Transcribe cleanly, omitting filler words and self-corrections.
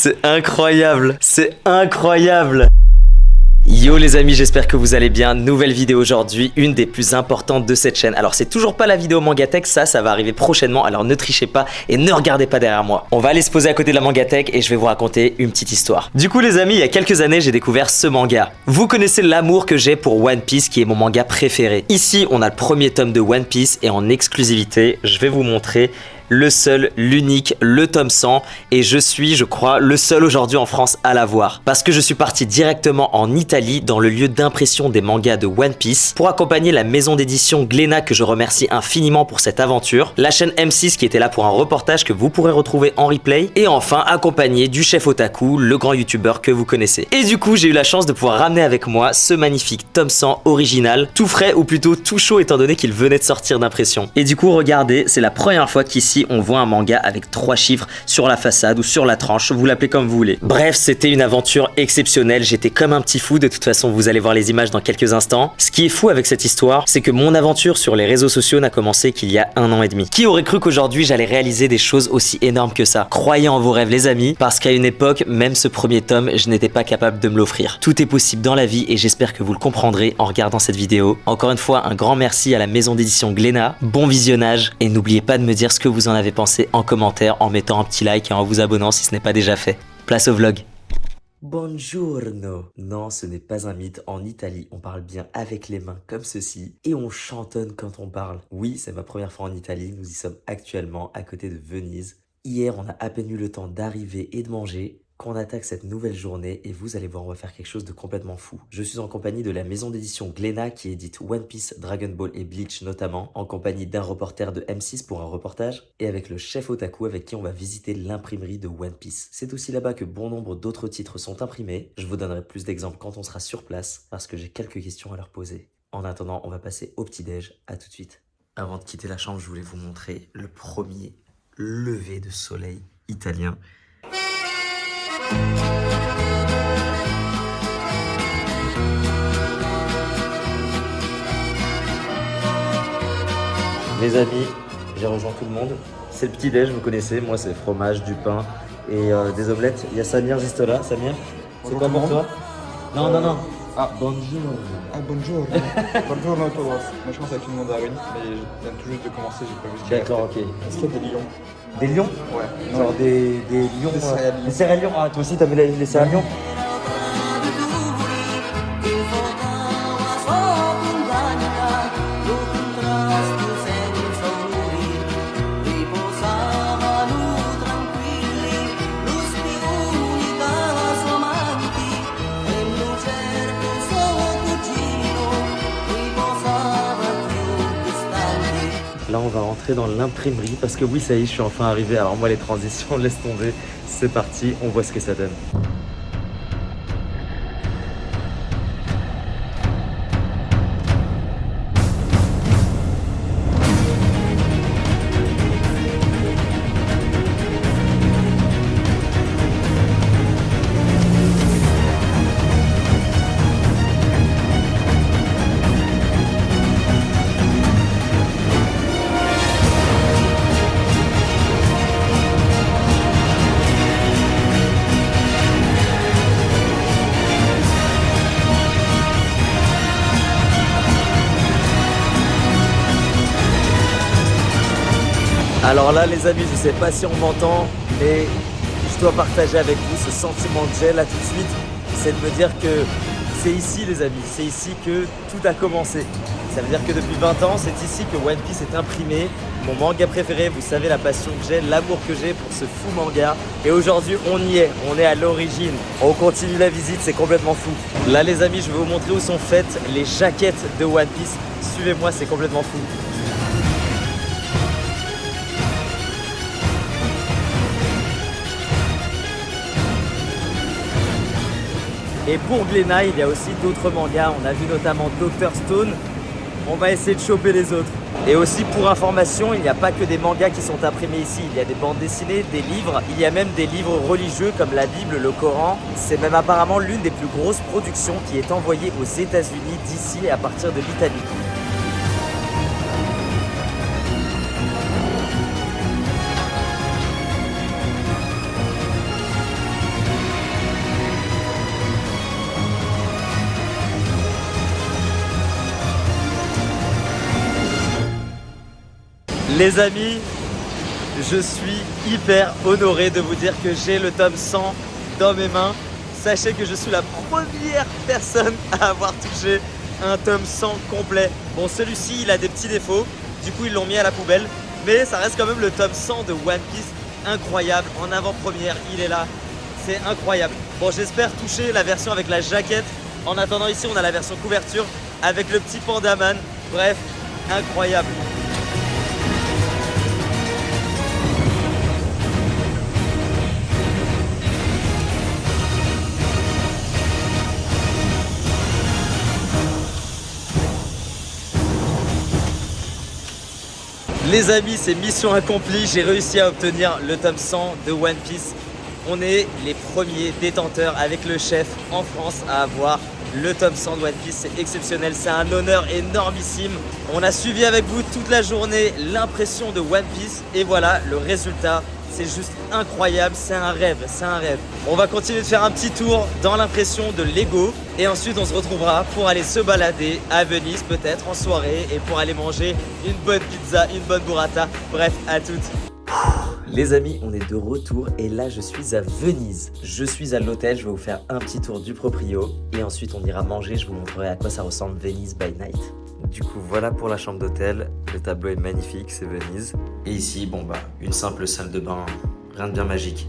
C'est incroyable, c'est incroyable. Yo les amis, j'espère que vous allez bien. Nouvelle vidéo aujourd'hui, une des plus importantes de cette chaîne. Alors c'est toujours pas la vidéo Mangatech, ça va arriver prochainement, alors ne trichez pas et ne regardez pas derrière moi. On va aller se poser à côté de la Mangatech et je vais vous raconter une petite histoire. Du coup les amis, il y a quelques années j'ai découvert ce manga. Vous connaissez l'amour que j'ai pour One Piece qui est mon manga préféré. Ici on a le premier tome de One Piece et en exclusivité, je vais vous montrer le seul, l'unique, le tome 100 et je suis, je crois, le seul aujourd'hui en France à l'avoir. Parce que je suis parti directement en Italie dans le lieu d'impression des mangas de One Piece pour accompagner la maison d'édition Glénat que je remercie infiniment pour cette aventure, la chaîne M6 qui était là pour un reportage que vous pourrez retrouver en replay et enfin accompagné du chef Otaku, le grand youtubeur que vous connaissez. Et du coup j'ai eu la chance de pouvoir ramener avec moi ce magnifique tome 100 original, tout frais ou plutôt tout chaud étant donné qu'il venait de sortir d'impression. Et du coup regardez, c'est la première fois qu'ici on voit un manga avec 3 chiffres sur la façade ou sur la tranche, vous l'appelez comme vous voulez. Bref, c'était une aventure exceptionnelle, j'étais comme un petit fou, de toute façon vous allez voir les images dans quelques instants. Ce qui est fou avec cette histoire, c'est que mon aventure sur les réseaux sociaux n'a commencé qu'il y a 1 an et demi. Qui aurait cru qu'aujourd'hui j'allais réaliser des choses aussi énormes que ça? Croyez en vos rêves les amis, parce qu'à une époque, même ce premier tome, je n'étais pas capable de me l'offrir. Tout est possible dans la vie et j'espère que vous le comprendrez en regardant cette vidéo. Encore une fois, un grand merci à la maison d'édition Glénat, bon visionnage et n'oubliez pas de me dire ce que vous en avez pensé en commentaire en mettant un petit like et en vous abonnant si ce n'est pas déjà fait. Place au vlog. Buongiorno. Non, ce n'est pas un mythe. En Italie, on parle bien avec les mains comme ceci et on chantonne quand on parle. Oui, c'est ma première fois en Italie. Nous y sommes actuellement à côté de Venise. Hier, on a à peine eu le temps d'arriver et de manger qu'on attaque cette nouvelle journée et vous allez voir, on va faire quelque chose de complètement fou. Je suis en compagnie de la maison d'édition Glénat qui édite One Piece, Dragon Ball et Bleach notamment, en compagnie d'un reporter de M6 pour un reportage et avec le chef Otaku avec qui on va visiter l'imprimerie de One Piece. C'est aussi là-bas que bon nombre d'autres titres sont imprimés. Je vous donnerai plus d'exemples quand on sera sur place parce que j'ai quelques questions à leur poser. En attendant, on va passer au petit-déj. À tout de suite. Avant de quitter la chambre, je voulais vous montrer le premier lever de soleil italien. Les amis, j'ai rejoint tout le monde. C'est le petit déj, vous connaissez, moi c'est fromage, du pain et des omelettes. Il y a Samir juste là. Samir, c'est quoi pour toi? Non, non, non. Ah, bonjour. Ah, bonjour. Bonjour, à toi. Moi, je pense avec une mandarine, mais je viens tout juste de commencer, j'ai pas vu ce qu'il y a. D'accord, ok. Est-ce qu'il y a des lions? Des lions? Ouais. Genre des lions. Des céréales. Les céréales lions. Ah, toi aussi t'as mis les céréales lions? Là on va rentrer dans l'imprimerie parce que oui ça y est je suis enfin arrivé. Alors moi les transitions laisse tomber, c'est parti, on voit ce que ça donne. Alors là les amis, je sais pas si on m'entend, mais je dois partager avec vous ce sentiment que j'ai là tout de suite. C'est de me dire que c'est ici les amis, c'est ici que tout a commencé. Ça veut dire que depuis 20 ans, c'est ici que One Piece est imprimé. Mon manga préféré, vous savez la passion que j'ai, l'amour que j'ai pour ce fou manga. Et aujourd'hui, on y est, on est à l'origine. On continue la visite, c'est complètement fou. Là les amis, je vais vous montrer où sont faites les jaquettes de One Piece. Suivez-moi, c'est complètement fou. Et pour Glénat, il y a aussi d'autres mangas. On a vu notamment Dr Stone. On va essayer de choper les autres. Et aussi pour information, il n'y a pas que des mangas qui sont imprimés ici. Il y a des bandes dessinées, des livres. Il y a même des livres religieux comme la Bible, le Coran. C'est même apparemment l'une des plus grosses productions qui est envoyée aux États-Unis d'ici et à partir de l'Italie. Les amis, je suis hyper honoré de vous dire que j'ai le tome 100 dans mes mains. Sachez que je suis la première personne à avoir touché un tome 100 complet. Bon, celui-ci, il a des petits défauts, du coup ils l'ont mis à la poubelle, mais ça reste quand même le tome 100 de One Piece, incroyable, en avant-première, il est là, c'est incroyable. Bon, j'espère toucher la version avec la jaquette. En attendant, ici on a la version couverture avec le petit Pandaman. Bref, incroyable. Les amis, c'est mission accomplie, j'ai réussi à obtenir le tome 100 de One Piece. On est les premiers détenteurs avec le chef en France à avoir le tome 100 de One Piece. C'est exceptionnel, c'est un honneur énormissime. On a suivi avec vous toute la journée l'impression de One Piece et voilà le résultat. C'est juste incroyable, c'est un rêve, c'est un rêve. On va continuer de faire un petit tour dans l'impression de Lego et ensuite on se retrouvera pour aller se balader à Venise peut-être en soirée et pour aller manger une bonne pizza, une bonne burrata. Bref, à toutes. Les amis, on est de retour et là je suis à Venise. Je suis à l'hôtel, je vais vous faire un petit tour du proprio et ensuite on ira manger, je vous montrerai à quoi ça ressemble Venise by night. Du coup voilà pour la chambre d'hôtel, le tableau est magnifique, c'est Venise. Et ici, bon bah, une simple salle de bain, rien de bien magique.